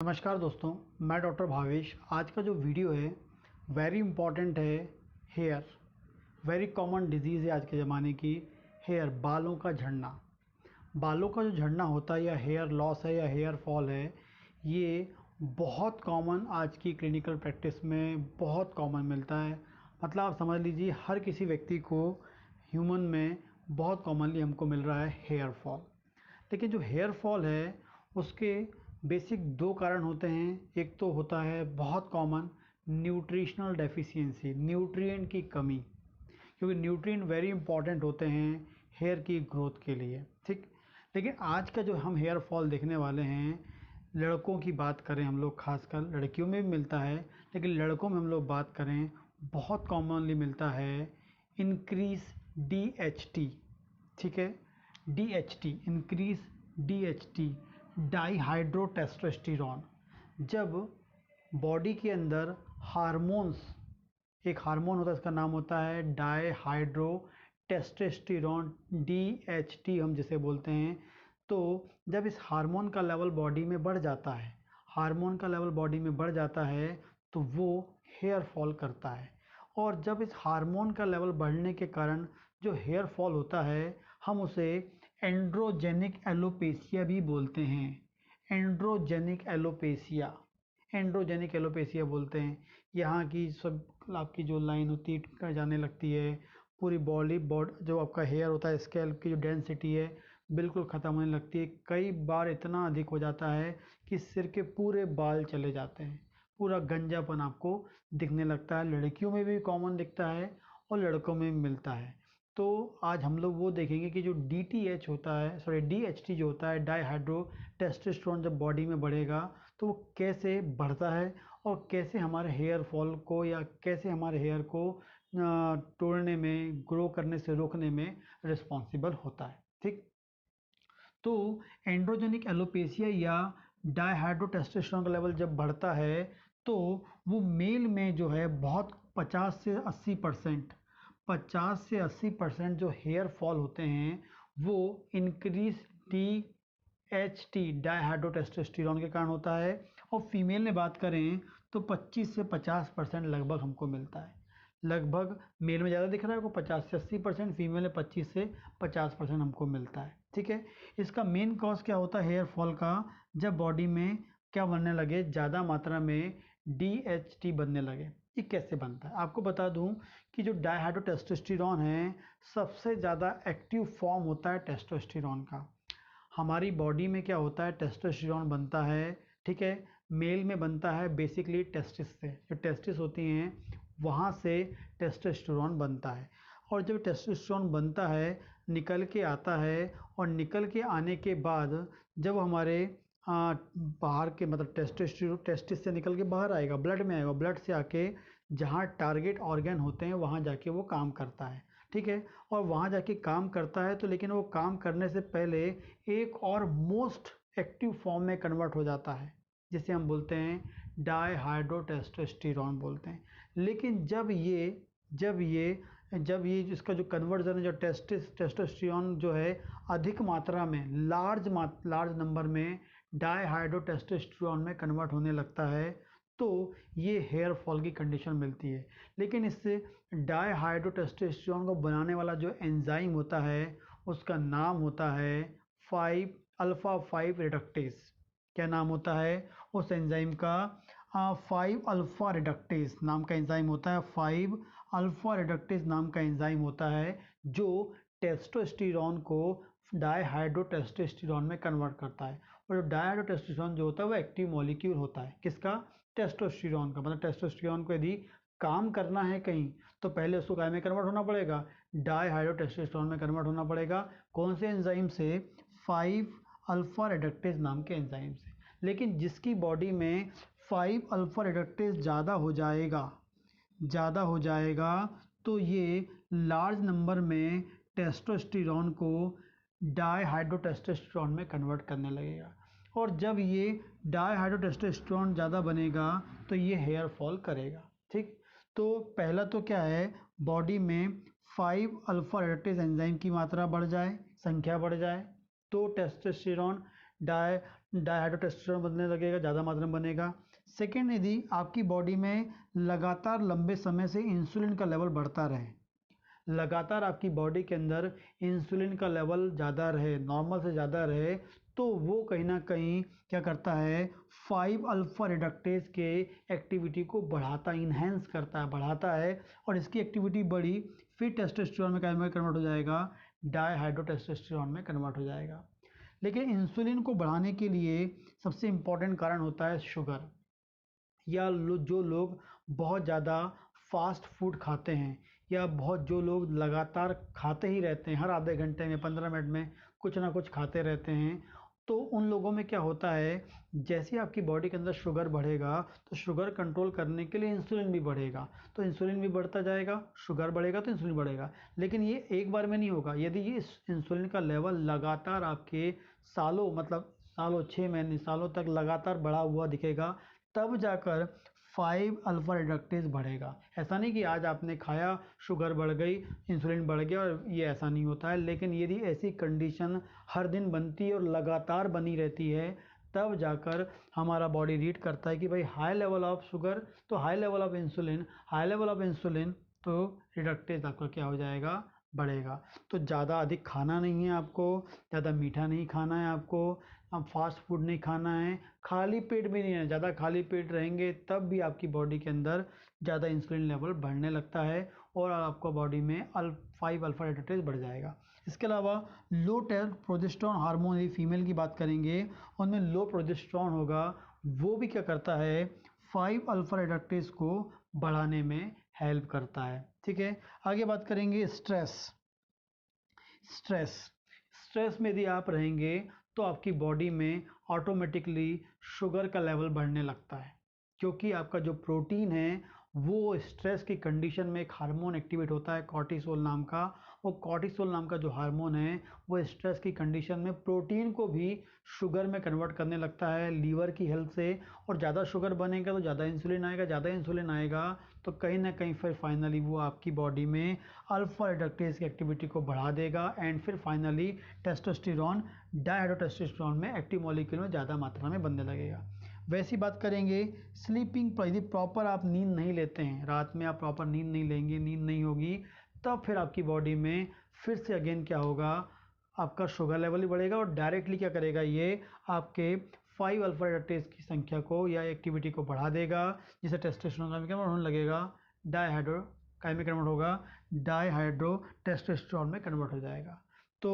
नमस्कार दोस्तों, मैं डॉक्टर भावेश। आज का जो वीडियो है वेरी इम्पॉर्टेंट है। हेयर वेरी कॉमन डिजीज़ है आज के ज़माने की। हेयर, बालों का झड़ना। बालों का जो झड़ना होता है या हेयर लॉस है या हेयर फॉल है, ये बहुत कॉमन आज की क्लिनिकल प्रैक्टिस में बहुत कॉमन मिलता है। मतलब आप समझ लीजिए हर किसी व्यक्ति को ह्यूमन में बहुत कॉमनली हमको मिल रहा है हेयर फॉल। लेकिन जो हेयर फॉल है उसके बेसिक दो कारण होते हैं। एक तो होता है बहुत कॉमन न्यूट्रिशनल डेफिशिएंसी, न्यूट्रिएंट की कमी, क्योंकि न्यूट्रिएंट वेरी इंपॉर्टेंट होते हैं हेयर की ग्रोथ के लिए। ठीक, लेकिन आज का जो हम हेयर फॉल देखने वाले हैं, लड़कों की बात करें हम लोग, खासकर लड़कियों में भी मिलता है लेकिन लड़कों में हम लोग बात करें बहुत कॉमनली मिलता है इंक्रीज DHT। ठीक है, DHT इंक्रीज, DHT डाईहाइड्रोटेस्टोस्टेरोन। जब बॉडी के अंदर हार्मोन्स, एक हार्मोन होता है, इसका नाम होता है डाईहाइड्रोटेस्टोस्टेरोन, DHT हम जिसे बोलते हैं। तो जब इस हार्मोन का लेवल बॉडी में बढ़ जाता है, हार्मोन का लेवल बॉडी में बढ़ जाता है तो वो हेयर फॉल करता है। और जब इस हार्मोन का लेवल बढ़ने के कारण जो हेयर फॉल होता है, हम उसे एंड्रोजेनिक एलोपेशिया भी बोलते हैं। एंड्रोजेनिक एलोपेशिया, एंड्रोजेनिक एलोपेशिया बोलते हैं। यहाँ की सब आपकी जो लाइन होती है कर जाने लगती है, पूरी बॉडी जो आपका हेयर होता है, स्कैल्प की जो डेंसिटी है बिल्कुल ख़त्म होने लगती है। कई बार इतना अधिक हो जाता है कि सिर के पूरे बाल चले जाते हैं, पूरा गंजापन आपको दिखने लगता है। लड़कियों में भी कॉमन दिखता है और लड़कों में भी मिलता है। तो आज हम लोग वो देखेंगे कि जो DTH होता है, सॉरी DHT जो होता है, डाईहाइड्रो टेस्टोस्टेरोन, जब बॉडी में बढ़ेगा तो वो कैसे बढ़ता है और कैसे हमारे हेयर फॉल को या कैसे हमारे हेयर को तोड़ने में, ग्रो करने से रोकने में रिस्पॉन्सिबल होता है। ठीक, तो एंड्रोजेनिक एलोपेशिया या डाईहाइड्रोटेस्टोस्टेरोन का लेवल जब बढ़ता है तो वो मेल में जो है बहुत 50 से 80% जो हेयर फॉल होते हैं वो इंक्रीज DHT डाईहाइड्रोटेस्टोस्टेरोन के कारण होता है। और फीमेल में बात करें तो 25 से 50% लगभग हमको मिलता है। लगभग मेल में ज़्यादा दिख रहा है आपको 50 से 80%, फीमेल में 25 से 50% हमको मिलता है। ठीक है, इसका मेन कॉज क्या होता है हेयर फॉल का? जब बॉडी में क्या बनने लगे, ज़्यादा मात्रा में DHT बनने लगे। ये कैसे बनता है आपको बता दूं कि जो डाईहाइड्रोटेस्टोस्टेरोन है, सबसे ज़्यादा एक्टिव फॉर्म होता है टेस्टोस्टेरोन का। हमारी बॉडी में क्या होता है, टेस्टोस्टेरोन बनता है। ठीक है, मेल में बनता है बेसिकली टेस्टिस से, जो टेस्टिस होती हैं वहाँ से टेस्टोस्टेरोन बनता है। और जब टेस्टोस्टेरोन बनता है, निकल के आता है, और निकल के आने के बाद जब हमारे बाहर के, मतलब टेस्टिस से निकल के बाहर आएगा, ब्लड में आएगा, ब्लड से आके जहाँ टारगेट ऑर्गन होते हैं वहाँ जाके वो काम करता है। ठीक है, और वहाँ जाके काम करता है तो लेकिन वो काम करने से पहले एक और मोस्ट एक्टिव फॉर्म में कन्वर्ट हो जाता है, जिसे हम बोलते हैं डाईहाइड्रोटेस्टोस्टेरोन बोलते हैं। लेकिन जब ये इसका जो कन्वर्जन है, जो टेस्टोस्टेरोन जो है अधिक मात्रा में, लार्ज नंबर में डाईहाइड्रोटेस्टोस्टेरोन में कन्वर्ट होने लगता है तो ये हेयर फॉल की कंडीशन मिलती है। लेकिन इससे डाईहाइड्रोटेस्टोस्टेरोन को बनाने वाला जो एंजाइम होता है उसका नाम होता है 5 अल्फा 5 रिडक्टेज। क्या नाम होता है उस एंजाइम का? 5 अल्फा रिडक्टेज नाम का एंजाइम होता है। 5 अल्फा रिडक्टेज नाम का एंजाइम होता है जो टेस्टोस्टेरोन को डाईहाइड्रोटेस्टोस्टेरोन में कन्वर्ट करता है। और जो डाईहाइड्रोटेस्टोस्टेरोन जो होता है वो एक्टिव मॉलिक्यूल होता है। किसका? टेस्टोस्टेरोन का। मतलब टेस्टोस्टेरोन को यदि काम करना है कहीं तो पहले उसको काय में कन्वर्ट होना पड़ेगा? डाईहाइड्रोटेस्टोस्टेरोन में कन्वर्ट होना पड़ेगा। कौन से एंजाइम से? 5 अल्फा रिडक्टेज नाम के एंजाइम से। लेकिन जिसकी बॉडी में 5 अल्फा रिडक्टेज ज़्यादा हो जाएगा तो ये लार्ज नंबर में टेस्टोस्टेरोन को डाईहाइड्रोटेस्टोस्टेरोन में कन्वर्ट करने लगेगा। और जब ये डाईहाइड्रोटेस्टोस्टेरोन ज़्यादा बनेगा तो ये हेयर फॉल करेगा। ठीक, तो पहला तो क्या है, बॉडी में 5 अल्फा रिडक्टेज एंजाइम की मात्रा बढ़ जाए, संख्या बढ़ जाए, तो टेस्टोस्टेरोन डायहाइड्रोटेस्टोस्टेरोन बनने लगेगा, ज़्यादा मात्रा में बनेगा। सेकेंड, यदि आपकी बॉडी में लगातार लंबे समय से इंसुलिन का लेवल बढ़ता रहे, लगातार आपकी बॉडी के अंदर इंसुलिन का लेवल ज़्यादा रहे, नॉर्मल से ज़्यादा रहे, तो वो कहीं ना कहीं क्या करता है, 5 अल्फा रिडक्टेज के एक्टिविटी को बढ़ाता, इन्हेंस करता है, बढ़ाता है, और इसकी एक्टिविटी बढ़ी, फिर टेस्टोस्टेरोन में कन्वर्ट हो जाएगा, डायहाइड्रोटेस्टोस्टेरोन में कन्वर्ट हो जाएगा। लेकिन इंसुलिन को बढ़ाने के लिए सबसे इम्पॉर्टेंट कारण होता है शुगर, या जो लोग बहुत ज़्यादा फास्ट फूड खाते हैं, या बहुत जो लोग लगातार खाते ही रहते हैं, हर आधे घंटे में 15 मिनट में कुछ ना कुछ खाते रहते हैं, तो उन लोगों में क्या होता है, जैसे आपकी बॉडी के अंदर शुगर बढ़ेगा तो शुगर कंट्रोल करने के लिए इंसुलिन भी बढ़ेगा, तो इंसुलिन भी बढ़ता जाएगा, शुगर बढ़ेगा तो इंसुलिन बढ़ेगा। लेकिन ये एक बार में नहीं होगा, यदि ये इंसुलिन का लेवल लगातार आपके सालों, मतलब सालों, 6 महीने, सालों तक लगातार बढ़ा हुआ दिखेगा, तब जाकर 5 अल्फा रिडक्टेज बढ़ेगा। ऐसा नहीं कि आज आपने खाया, शुगर बढ़ गई, इंसुलिन बढ़ गया, और ये ऐसा नहीं होता है। लेकिन यदि ऐसी कंडीशन हर दिन बनती है और लगातार बनी रहती है, तब जाकर हमारा बॉडी रीड करता है कि भाई हाई लेवल ऑफ शुगर तो high level of insulin, high level of insulin तो रिडक्टेज आपका क्या हो जाएगा, बढ़ेगा। तो ज़्यादा अधिक खाना नहीं है आपको, ज़्यादा मीठा नहीं खाना है आपको, अब फास्ट फूड नहीं खाना है, खाली पेट भी नहीं है। ज़्यादा खाली पेट रहेंगे तब भी आपकी बॉडी के अंदर ज़्यादा इंसुलिन लेवल बढ़ने लगता है, और आपको बॉडी में 5 अल्फा रिडक्टेज बढ़ जाएगा। इसके अलावा लो प्रोजेस्टेरॉन हार्मोन, यदि फीमेल की बात करेंगे, उनमें लो प्रोजेस्टेरॉन होगा, वो भी क्या करता है, 5 अल्फा रिडक्टेज को बढ़ाने में हेल्प करता है। ठीक है, आगे बात करेंगे स्ट्रेस। स्ट्रेस स्ट्रेस में यदि आप रहेंगे तो आपकी बॉडी में ऑटोमेटिकली शुगर का लेवल बढ़ने लगता है, क्योंकि आपका जो प्रोटीन है वो स्ट्रेस की कंडीशन में एक हार्मोन एक्टिवेट होता है कॉर्टिसोल नाम का। वो कॉर्टिसोल नाम का जो हार्मोन है वो स्ट्रेस की कंडीशन में प्रोटीन को भी शुगर में कन्वर्ट करने लगता है लीवर की हेल्प से, और ज़्यादा शुगर बनेगा तो ज़्यादा इंसुलिन आएगा, ज़्यादा इंसुलिन आएगा तो कहीं ना कहीं फिर फाइनली वो आपकी बॉडी में अल्फा रिडक्टेज की एक्टिविटी को बढ़ा देगा, एंड फिर फाइनली टेस्टोस्टेरोन डायहाइड्रोटेस्टोस्टेरोन में एक्टिव मॉलिक्यूल में ज़्यादा मात्रा में बनने लगेगा। वैसी बात करेंगे स्लीपिंग पर, यदि प्रॉपर आप नींद नहीं लेते हैं, रात में आप प्रॉपर नींद नहीं लेंगे, नींद नहीं होगी, तब फिर आपकी बॉडी में फिर से अगेन क्या होगा, आपका शुगर लेवल ही बढ़ेगा, और डायरेक्टली क्या करेगा, ये आपके 5 अल्फा रिडक्टेज की संख्या को या एक्टिविटी को बढ़ा देगा, जिसे टेस्टोस्टेरोन का कन्वर्ट होने लगेगा, डायहाइड्रो में कन्वर्ट होगा, डायहाइड्रो टेस्टोस्टेरोन में कन्वर्ट हो जाएगा। तो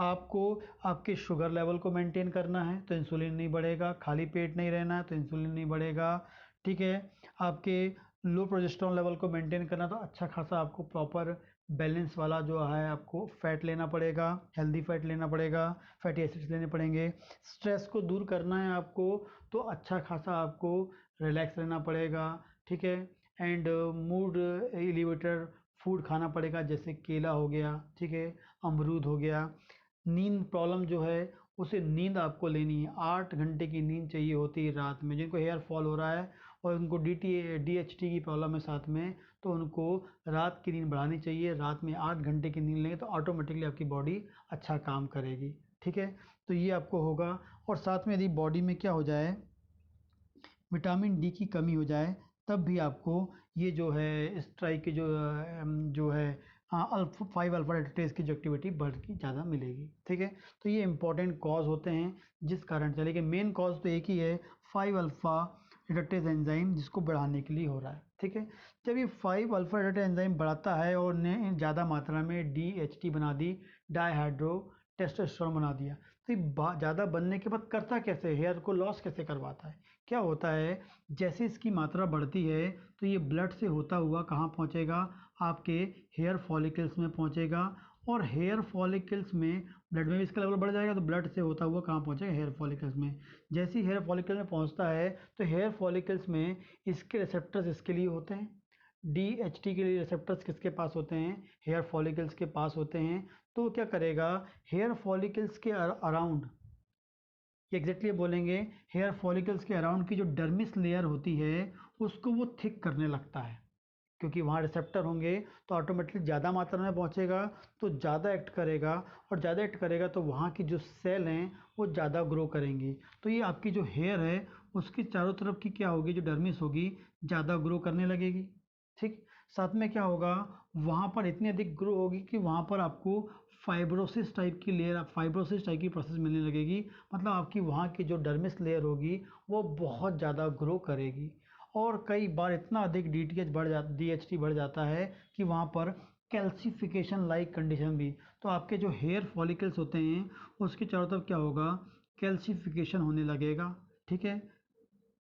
आपको आपके शुगर लेवल को मेंटेन करना है तो इंसुलिन नहीं बढ़ेगा, खाली पेट नहीं रहना है तो इंसुलिन नहीं बढ़ेगा। ठीक है, आपके लो प्रोजेस्टेरॉन लेवल को मेंटेन करना तो अच्छा खासा आपको प्रॉपर बैलेंस वाला जो है आपको फैट लेना पड़ेगा, हेल्दी फैट लेना पड़ेगा, फैटी एसिड्स लेने पड़ेंगे। स्ट्रेस को दूर करना है आपको तो अच्छा खासा आपको रिलैक्स रहना पड़ेगा। ठीक है, एंड मूड एलिवेटर फूड खाना पड़ेगा, जैसे केला हो गया, ठीक है, अमरूद हो गया। नींद प्रॉब्लम जो है उसे नींद आपको लेनी है, 8 घंटे की नींद चाहिए होती है रात में। जिनको हेयर फॉल हो रहा है और उनको DHT की प्रॉब्लम है साथ में, तो उनको रात की नींद बढ़ानी चाहिए, रात में 8 घंटे की नींद लेंगे तो ऑटोमेटिकली आपकी बॉडी अच्छा काम करेगी। ठीक है, तो ये आपको होगा। और साथ में यदि बॉडी में क्या हो जाए, विटामिन डी की कमी हो जाए, तब भी आपको ये जो है स्ट्राइक की जो है अल्फा 5 अल्फा रिडक्टेज की जो एक्टिविटी बढ़ की ज़्यादा मिलेगी। ठीक है, तो ये इंपॉर्टेंट कॉज होते हैं जिस कारण से, लेकिन मेन कॉज तो एक ही है, 5 अल्फा रिडक्टेज एंजाइम जिसको बढ़ाने के लिए हो रहा है। ठीक है, जब ये 5 अल्फा रिडक्टेज एंजाइम बढ़ाता है और ने ज़्यादा मात्रा में DHT बना दी, डायहाइड्रो टेस्टोस्टेरोन बना दिया, तो ये ज़्यादा बनने के बाद करता कैसे, हेयर को लॉस कैसे करवाता है। क्या होता है, जैसे इसकी मात्रा बढ़ती है तो ये ब्लड से होता हुआ कहाँ पहुँचेगा, आपके हेयर फॉलिकल्स में पहुँचेगा, और हेयर फॉलिकल्स में ब्लड में भी इसका लेवल बढ़ जाएगा तो ब्लड से होता हुआ कहाँ पहुँचेगा, हेयर फॉलिकल्स में। जैसे ही हेयर फॉलिकल में पहुँचता है तो हेयर फॉलिकल्स में इसके रिसेप्टर्स इसके लिए होते हैं, DHT के लिए रिसेप्टर्स किसके पास होते हैं, हेयर फॉलिकल्स के पास होते हैं। तो क्या करेगा, हेयर फॉलिकल्स के अराउंड, एग्जैक्टली बोलेंगे, हेयर फॉलिकल्स के अराउंड की जो डर्मिस लेयर होती है उसको वो थिक करने लगता है। क्योंकि वहाँ रिसेप्टर होंगे तो ऑटोमेटिकली ज़्यादा मात्रा में पहुँचेगा तो ज़्यादा एक्ट करेगा, और ज़्यादा एक्ट करेगा तो वहाँ की जो सेल हैं वो ज़्यादा ग्रो करेंगी। तो ये आपकी जो हेयर है उसकी चारों तरफ की क्या होगी, जो डर्मिस होगी ज़्यादा ग्रो करने लगेगी। ठीक, साथ में क्या होगा, वहाँ पर इतनी अधिक ग्रो होगी कि वहाँ पर आपको फाइब्रोसिस टाइप की लेयर, फाइब्रोसिस टाइप की प्रोसेस मिलने लगेगी। मतलब आपकी वहाँ की जो डर्मिस लेयर होगी वो बहुत ज़्यादा ग्रो करेगी, और कई बार इतना अधिक DHT बढ़ जाता है कि वहाँ पर कैल्सिफिकेशन लाइक कंडीशन भी। तो आपके जो हेयर फॉलिकल्स होते हैं उसके चारों तरफ क्या होगा, कैल्सिफिकेशन होने लगेगा। ठीक है,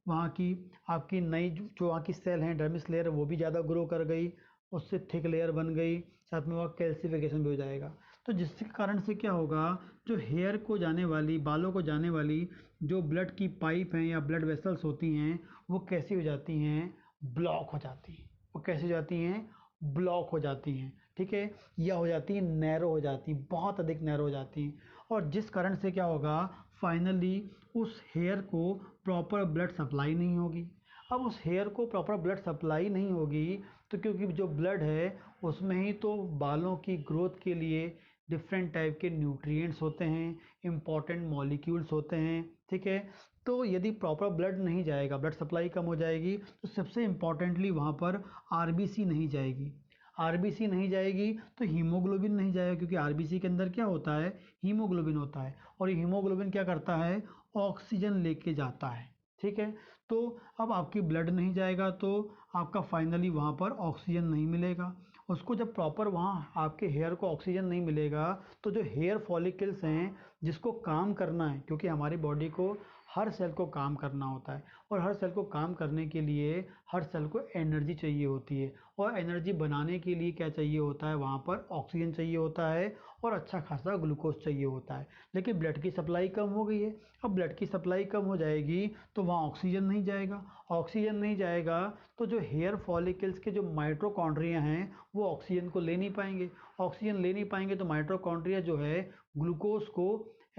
वहाँ की आपकी नई जो वहाँ की सेल हैं, डर्मिस लेयर वो भी ज़्यादा ग्रो कर गई, उससे थिक लेयर बन गई, साथ में वहाँ कैल्सिफिकेशन भी हो जाएगा। तो जिसके कारण से क्या होगा, जो हेयर को जाने वाली, बालों को जाने वाली जो ब्लड की पाइप हैं या ब्लड वेसल्स होती हैं वो कैसी हो जाती हैं, ब्लॉक हो जाती हैं। वो कैसी हो जाती हैं, ब्लॉक हो जाती हैं। ठीक है, या हो जाती हैं नैरो हो जाती हैं, बहुत अधिक नैरो हो जाती हैं, और जिस कारण से क्या होगा, फाइनली उस हेयर को प्रॉपर ब्लड सप्लाई नहीं होगी। अब उस हेयर को प्रॉपर ब्लड सप्लाई नहीं होगी तो क्योंकि जो ब्लड है उसमें ही तो बालों की ग्रोथ के लिए डिफरेंट टाइप के न्यूट्रिएंट्स होते हैं, इम्पॉर्टेंट मॉलिक्यूल्स होते हैं। ठीक है, तो यदि प्रॉपर ब्लड नहीं जाएगा, ब्लड सप्लाई कम हो जाएगी, तो सबसे इम्पॉर्टेंटली वहाँ पर आरबीसी नहीं जाएगी। आरबीसी नहीं जाएगी तो हीमोग्लोबिन नहीं जाएगा, क्योंकि आरबीसी के अंदर क्या होता है, हीमोग्लोबिन होता है, और ये हीमोग्लोबिन क्या करता है, ऑक्सीजन लेके जाता है। ठीक है, तो अब आपकी ब्लड नहीं जाएगा तो आपका फाइनली वहाँ पर ऑक्सीजन नहीं मिलेगा। उसको जब प्रॉपर वहाँ आपके हेयर को ऑक्सीजन नहीं मिलेगा तो जो हेयर फॉलिकल्स हैं जिसको काम करना है, क्योंकि हमारी बॉडी को हर सेल को काम करना होता है, और हर सेल को काम करने के लिए हर सेल को एनर्जी चाहिए होती है, और एनर्जी बनाने के लिए क्या चाहिए होता है, वहाँ पर ऑक्सीजन चाहिए होता है और अच्छा खासा ग्लूकोज चाहिए होता है। लेकिन ब्लड की सप्लाई कम हो गई है, अब ब्लड की सप्लाई कम हो जाएगी तो वहाँ ऑक्सीजन नहीं जाएगा। ऑक्सीजन नहीं जाएगा तो जो हेयर फॉलिकल्स के जो माइटोकॉन्ड्रिया हैं वो ऑक्सीजन को ले नहीं पाएंगे। ऑक्सीजन ले नहीं पाएंगे तो माइटोकॉन्ड्रिया जो है ग्लूकोज को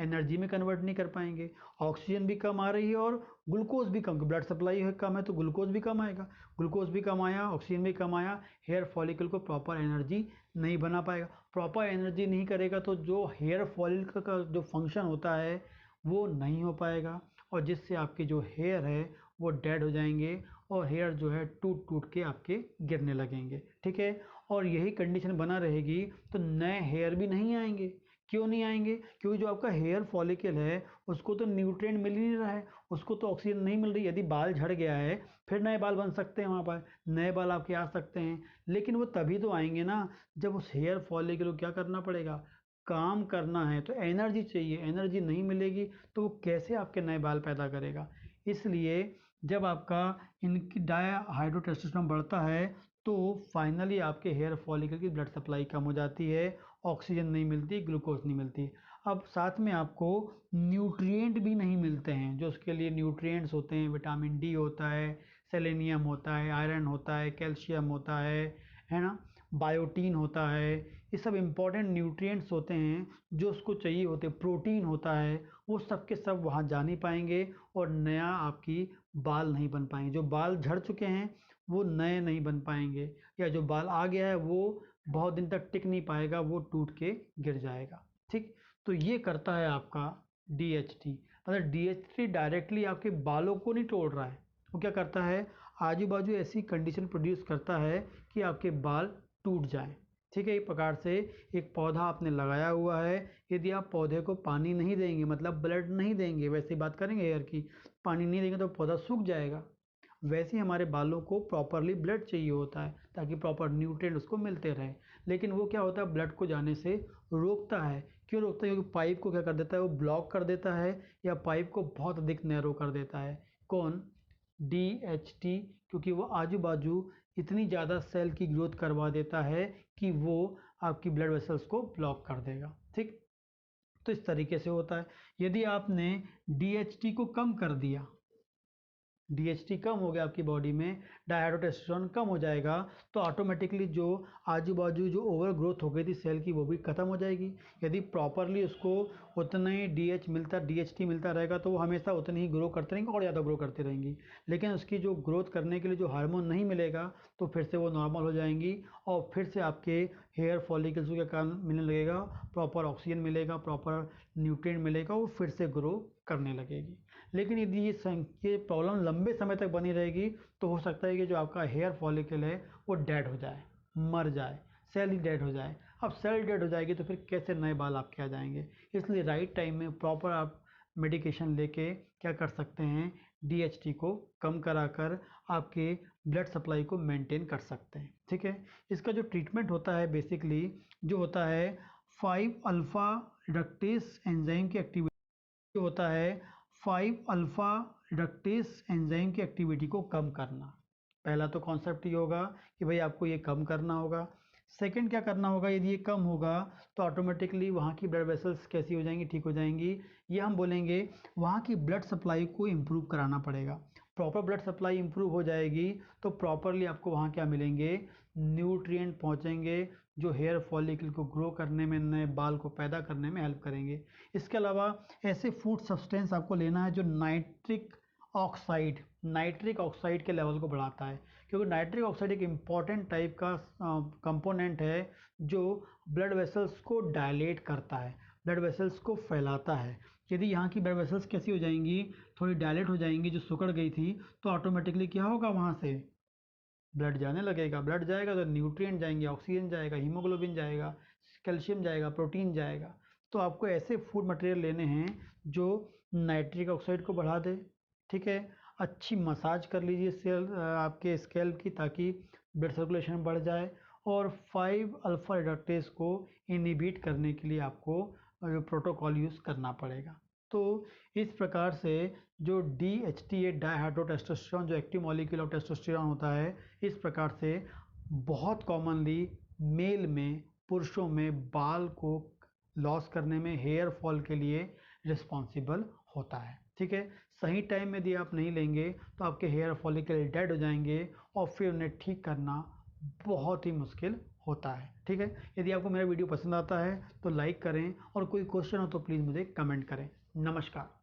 एनर्जी में कन्वर्ट नहीं कर पाएंगे। ऑक्सीजन भी कम आ रही है और ग्लूकोज भी कम, ब्लड सप्लाई है कम है तो ग्लूकोज भी कम आएगा। ग्लूकोज भी कम आया, ऑक्सीजन भी कम आया, हेयर फॉलिकल को प्रॉपर एनर्जी नहीं बना पाएगा। प्रॉपर एनर्जी नहीं करेगा तो जो हेयर फॉलिकल का जो फंक्शन होता है वो नहीं हो पाएगा, और जिससे आपके जो हेयर है वो डेड हो जाएंगे, और हेयर जो है टूट टूट के आपके गिरने लगेंगे। ठीक है, और यही कंडीशन बना रहेगी तो नए हेयर भी नहीं आएंगे। क्यों नहीं आएंगे, क्योंकि जो आपका हेयर फॉलिकल है उसको तो न्यूट्रिएंट मिल ही नहीं रहा है, उसको तो ऑक्सीजन नहीं मिल रही। यदि बाल झड़ गया है फिर नए बाल बन सकते हैं, वहाँ पर नए बाल आपके आ सकते हैं, लेकिन वो तभी तो आएंगे ना जब उस हेयर फॉलिकल को क्या करना पड़ेगा, काम करना है, तो एनर्जी चाहिए। एनर्जी नहीं मिलेगी तो वो कैसे आपके नए बाल पैदा करेगा। इसलिए जब आपका इनकी डायहाइड्रोटेस्टोस्टेरोन बढ़ता है तो फाइनली आपके हेयर फॉलिकल की ब्लड सप्लाई कम हो जाती है, ऑक्सीजन नहीं मिलती, ग्लूकोज नहीं मिलती। अब साथ में आपको न्यूट्रिएंट भी नहीं मिलते हैं, जो उसके लिए न्यूट्रिएंट्स होते हैं, विटामिन डी होता है, सेलेनियम होता है, आयरन होता है, कैल्शियम होता है ना, बायोटीन होता है। ये सब इंपॉर्टेंट न्यूट्रिएंट्स होते हैं जो उसको चाहिए होते हैं, प्रोटीन होता है, वो सब के सब वहाँ जा नहीं पाएंगे, और नया आपकी बाल नहीं बन पाएंगे। जो बाल झड़ चुके हैं वो नए नहीं बन पाएंगे, या जो बाल आ गया है वो बहुत दिन तक टिक नहीं पाएगा, वो टूट के गिर जाएगा। ठीक, तो ये करता है आपका DHT। मतलब DHT डायरेक्टली आपके बालों को नहीं तोड़ रहा है, वो क्या करता है, आजू बाजू ऐसी कंडीशन प्रोड्यूस करता है कि आपके बाल टूट जाएं। ठीक है, एक प्रकार से एक पौधा आपने लगाया हुआ है, यदि आप पौधे को पानी नहीं देंगे, मतलब ब्लड नहीं देंगे, वैसे बात करेंगे हेयर की, पानी नहीं देंगे तो पौधा सूख जाएगा। वैसे ही हमारे बालों को प्रॉपरली ब्लड चाहिए होता है ताकि प्रॉपर न्यूट्रिएंट उसको मिलते रहे, लेकिन वो क्या होता है, ब्लड को जाने से रोकता है। क्यों रोकता है, क्योंकि पाइप को क्या कर देता है, वो ब्लॉक कर देता है, या पाइप को बहुत अधिक नैरो कर देता है। कौन, DHT, क्योंकि वो आजू बाजू इतनी ज़्यादा सेल की ग्रोथ करवा देता है कि वो आपकी ब्लड वेसल्स को ब्लॉक कर देगा। ठीक, तो इस तरीके से होता है। यदि आपने DHT को कम कर दिया, DHT कम हो गया आपकी बॉडी में, डायहाइड्रोटेस्टोस्टेरोन कम हो जाएगा, तो ऑटोमेटिकली जो आजू बाजू जो ओवर ग्रोथ हो गई थी सेल की वो भी खत्म हो जाएगी। यदि प्रॉपरली उसको उतना ही DHT मिलता रहेगा तो वो हमेशा उतनी ही ग्रो करते रहेंगे और ज़्यादा ग्रो करती रहेंगी। लेकिन उसकी जो ग्रोथ करने के लिए जो हार्मोन नहीं मिलेगा तो फिर से वो नॉर्मल हो जाएंगी और फिर से आपके हेयर फॉलिकल्स के कारण मिलने लगेगा, प्रॉपर ऑक्सीजन मिलेगा, प्रॉपर न्यूट्रिएंट मिलेगा, वो फिर से ग्रो करने लगेगी। लेकिन यदि ये प्रॉब्लम लंबे समय तक बनी रहेगी तो हो सकता है कि जो आपका हेयर फॉलिकल है वो डेड हो जाए, मर जाए, सेल ही डेड हो जाए। अब सेल डेड हो जाएगी तो फिर कैसे नए बाल आपके आ जाएंगे। इसलिए राइट टाइम में प्रॉपर आप मेडिकेशन लेके क्या कर सकते हैं, DHT को कम कराकर आपके ब्लड सप्लाई को मेंटेन कर सकते हैं। ठीक है, इसका जो ट्रीटमेंट होता है बेसिकली जो होता है 5 अल्फा रिडक्टेस एंजाइम की एक्टिविटी जो होता है 5 अल्फा रिडक्टेस एंजाइम की एक्टिविटी को कम करना। पहला तो कॉन्सेप्ट ये होगा कि भाई आपको ये कम करना होगा। सेकंड क्या करना होगा, यदि ये कम होगा तो ऑटोमेटिकली वहाँ की ब्लड वेसल्स कैसी हो जाएंगी, ठीक हो जाएंगी। ये हम बोलेंगे वहाँ की ब्लड सप्लाई को इम्प्रूव कराना पड़ेगा। प्रॉपर ब्लड सप्लाई इम्प्रूव हो जाएगी तो प्रॉपरली आपको वहाँ क्या मिलेंगे, न्यूट्रिएंट पहुँचेंगे जो हेयर फॉलिकल को ग्रो करने में, नए बाल को पैदा करने में हेल्प करेंगे। इसके अलावा ऐसे फूड सब्सटेंस आपको लेना है जो नाइट्रिक ऑक्साइड के लेवल को बढ़ाता है, क्योंकि नाइट्रिक ऑक्साइड एक इम्पॉर्टेंट टाइप का कंपोनेंट है जो ब्लड वेसल्स को डायलेट करता है, ब्लड वेसल्स को फैलाता है। यदि यहाँ की ब्लड वेसल्स कैसी हो जाएंगी, थोड़ी डायलेट हो जाएंगी, जो सिकुड़ गई थी, तो ऑटोमेटिकली क्या होगा, वहाँ से ब्लड जाने लगेगा। ब्लड जाएगा तो न्यूट्रिएंट जाएंगे, ऑक्सीजन जाएगा, हीमोग्लोबिन जाएगा, कैल्शियम जाएगा, प्रोटीन जाएगा। तो आपको ऐसे फूड मटेरियल लेने हैं जो नाइट्रिक ऑक्साइड को बढ़ा दे। ठीक है, अच्छी मसाज कर लीजिए आपके स्कैल्प की, ताकि ब्लड सर्कुलेशन बढ़ जाए। और 5 अल्फा रिडक्टेस को इनहिबिट करने के लिए आपको प्रोटोकॉल यूज़ करना पड़ेगा। तो इस प्रकार से जो DHT है, डायहाइड्रोटेस्टोस्टेरोन, जो एक्टिव मॉलिक्यूल ऑफ टेस्टोस्टेरोन होता है, इस प्रकार से बहुत कॉमनली मेल में, पुरुषों में बाल को लॉस करने में, हेयर फॉल के लिए रिस्पॉन्सिबल होता है। ठीक है, सही टाइम में यदि आप नहीं लेंगे तो आपके हेयर फॉलिकल डेड हो जाएंगे और फिर उन्हें ठीक करना बहुत ही मुश्किल होता है। ठीक है, यदि आपको मेरा वीडियो पसंद आता है तो लाइक करें और कोई क्वेश्चन हो तो प्लीज़ मुझे कमेंट करें। नमस्कार।